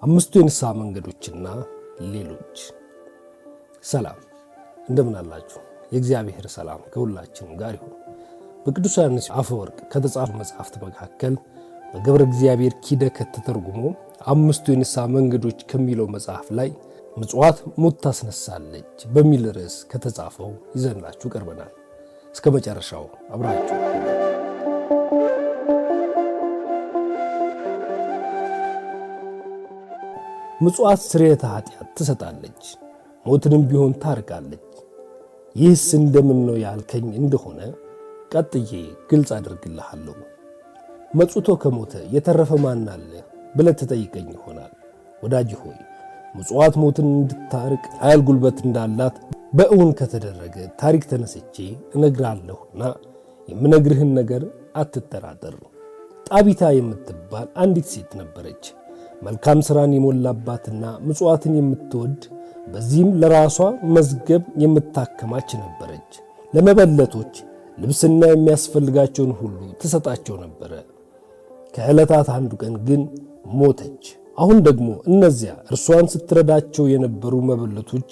አምስቱ የንስሐ መንገዶችና ሌሎች። ሰላም እንደምን አላችሁ? የእግዚአብሔር ሰላም ከሁላችን ጋር ይሁን። በቅዱስ ዮሐንስ አፈወርቅ ከተጻፉ መጽሐፍት መካከል በገብረ እግዚአብሔር ኪደከት ተተርጉሞ አምስቱ የንስሐ መንገዶች ከሚለው መጽሐፍ ላይ ምጽዋት ሞት ታስነሳለች በሚል ርዕስ ከተጻፈው ይዘንላችሁ ቀርበናል። እስከ መጨረሻው አብራችሁ ምጽዋት ስርየተ ኃጢአት ትሰጣለች፣ ሞትንም ቢሆን ታርቃለች። ይህስ እንደምን ነው ያልከኝ እንደሆነ ቀጥዬ ግልጽ አድርግልሃለሁ። መጽውቶ ከሞተ የተረፈ ማን አለ ብለህ ትጠይቀኝ ይሆናል። ወዳጅ ሆይ ምጽዋት ሞትን እንድታርቅ ኃይል ጉልበት እንዳላት በእውን ከተደረገ ታሪክ ተነስቼ እነግርሃለሁና የምነግርህን ነገር አትጠራጠር። ጣቢታ የምትባል አንዲት ሴት ነበረች። መልካም ሥራን የሞላባትና ምጽዋትን የምትወድ በዚህም ለራሷ መዝገብ የምታከማች ነበረች። ለመበለቶች ልብስና የሚያስፈልጋቸውን ሁሉ ትሰጣቸው ነበረ። ከዕለታት አንዱ ቀን ግን ሞተች። አሁን ደግሞ እነዚያ እርሷን ስትረዳቸው የነበሩ መበለቶች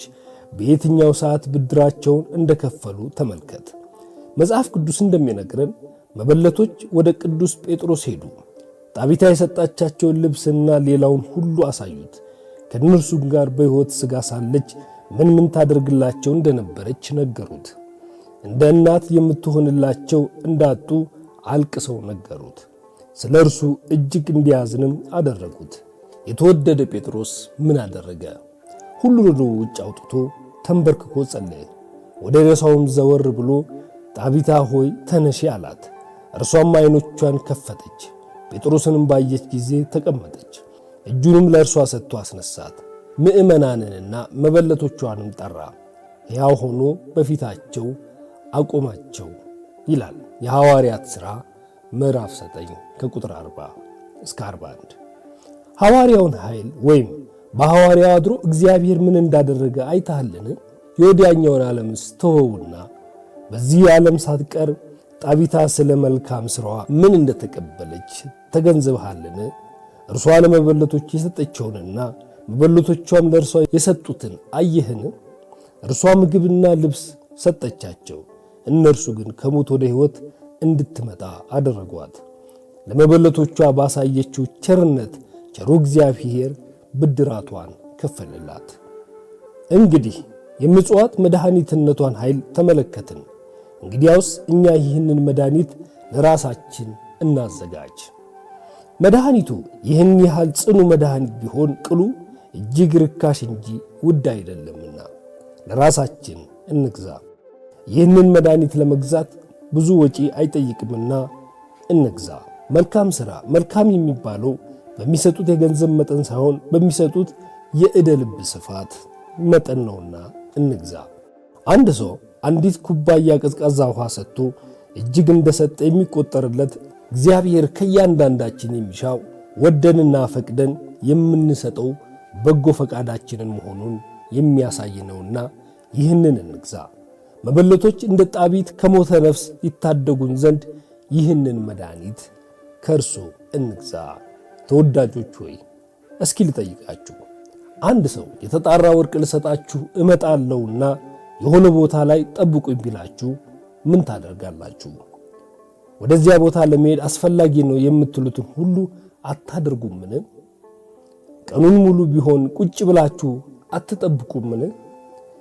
በየትኛው ሰዓት ብድራቸውን እንደከፈሉ ተመልከት። መጽሐፍ ቅዱስ እንደሚነግረን መበለቶች ወደ ቅዱስ ጴጥሮስ ሄዱ። ጣቢታ የሰጣቻቸውን ልብስና ሌላውን ሁሉ አሳዩት። ከእነርሱም ጋር በሕይወት ሥጋ ሳለች ምን ታደርግላቸው እንደነበረች ነገሩት። እንደ እናት የምትሆንላቸው እንዳጡ አልቅሰው ነገሩት። ስለ እርሱ እጅግ እንዲያዝንም አደረጉት። የተወደደ ጴጥሮስ ምን አደረገ? ሁሉን ወደ ውጭ አውጥቶ ተንበርክኮ ጸለየ። ወደ ሬሳውም ዘወር ብሎ ጣቢታ ሆይ ተነሺ አላት። እርሷም ዓይኖቿን ከፈተች። ጴጥሮስንም ባየች ጊዜ ተቀመጠች። እጁንም ለእርሷ ሰጥቶ አስነሳት። ምእመናንንና መበለቶቿንም ጠራ፣ ሕያው ሆኖ በፊታቸው አቆማቸው ይላል የሐዋርያት ሥራ ምዕራፍ 9 ከቁጥር 40 እስከ 41። ሐዋርያውን ኃይል ወይም በሐዋርያው አድሮ እግዚአብሔር ምን እንዳደረገ አይተሃልን? የወዲያኛውን ዓለምስ ተወውና በዚህ ዓለም ሳትቀር ጣቢታ ስለ መልካም ሥራዋ ምን እንደተቀበለች ተገንዝበሃልን? እርሷ ለመበለቶች የሰጠችውንና መበለቶቿም ለእርሷ የሰጡትን አየህን? እርሷ ምግብና ልብስ ሰጠቻቸው፣ እነርሱ ግን ከሞት ወደ ሕይወት እንድትመጣ አደረጓት። ለመበለቶቿ ባሳየችው ቸርነት ቸሩ እግዚአብሔር ብድራቷን ከፈለላት። እንግዲህ የምጽዋት መድኃኒትነቷን ኃይል ተመለከትን። እንግዲያውስ እኛ ይህንን መድኃኒት ለራሳችን እናዘጋጅ። መድኃኒቱ ይህን ያህል ጽኑ መድኃኒት ቢሆን ቅሉ እጅግ ርካሽ እንጂ ውድ አይደለምና ለራሳችን እንግዛ። ይህንን መድኃኒት ለመግዛት ብዙ ወጪ አይጠይቅምና እንግዛ። መልካም ሥራ መልካም የሚባለው በሚሰጡት የገንዘብ መጠን ሳይሆን በሚሰጡት የዕደ ልብ ስፋት መጠን ነውና እንግዛ። አንድ ሰው አንዲት ኩባያ ቀዝቃዛ ውሃ ሰጥቶ እጅግ እንደሰጠ የሚቆጠርለት እግዚአብሔር ከእያንዳንዳችን የሚሻው ወደንና ፈቅደን የምንሰጠው በጎ ፈቃዳችንን መሆኑን የሚያሳይ ነውና ይህንን እንግዛ። መበለቶች እንደ ጣቢት ከሞተ ነፍስ ይታደጉን ዘንድ ይህንን መድኃኒት ከእርሱ እንግዛ። ተወዳጆች ሆይ እስኪ ልጠይቃችሁ፣ አንድ ሰው የተጣራ ወርቅ ልሰጣችሁ እመጣለሁና የሆነ ቦታ ላይ ጠብቁኝ ቢላችሁ ምን ታደርጋላችሁ? ወደዚያ ቦታ ለመሄድ አስፈላጊ ነው የምትሉትን ሁሉ አታደርጉምን? ቀኑን ሙሉ ቢሆን ቁጭ ብላችሁ አትጠብቁምን?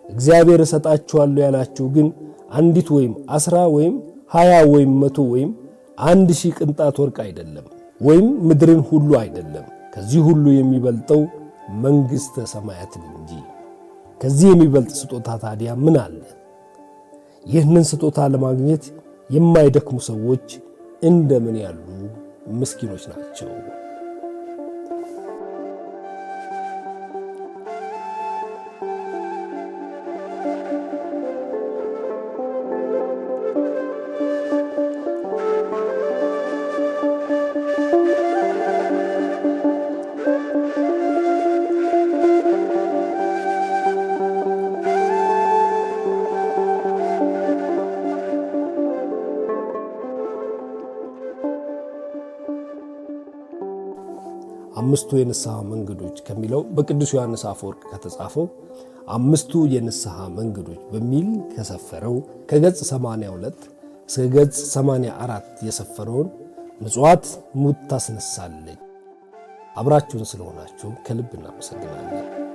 እግዚአብሔር እሰጣችኋለሁ ያላችሁ ግን አንዲት ወይም 10 ወይም 20 ወይም 100 ወይም 1000 ቅንጣት ወርቅ አይደለም፣ ወይም ምድርን ሁሉ አይደለም። ከዚህ ሁሉ የሚበልጠው መንግሥተ ሰማያትን እንጂ። ከዚህ የሚበልጥ ስጦታ ታዲያ ምን አለ? ይህንን ስጦታ ለማግኘት የማይደክሙ ሰዎች እንደምን ያሉ ምስኪኖች ናቸው! አምስቱ የንስሐ መንገዶች ከሚለው በቅዱስ ዮሐንስ አፈወርቅ ከተጻፈው አምስቱ የንስሐ መንገዶች በሚል ከሰፈረው ከገጽ 82 እስከ ገጽ 84 የሰፈረውን ምጽዋት ሙት ታስነሳለች። አብራችሁን ስለሆናችሁ ከልብ እናመሰግናለን።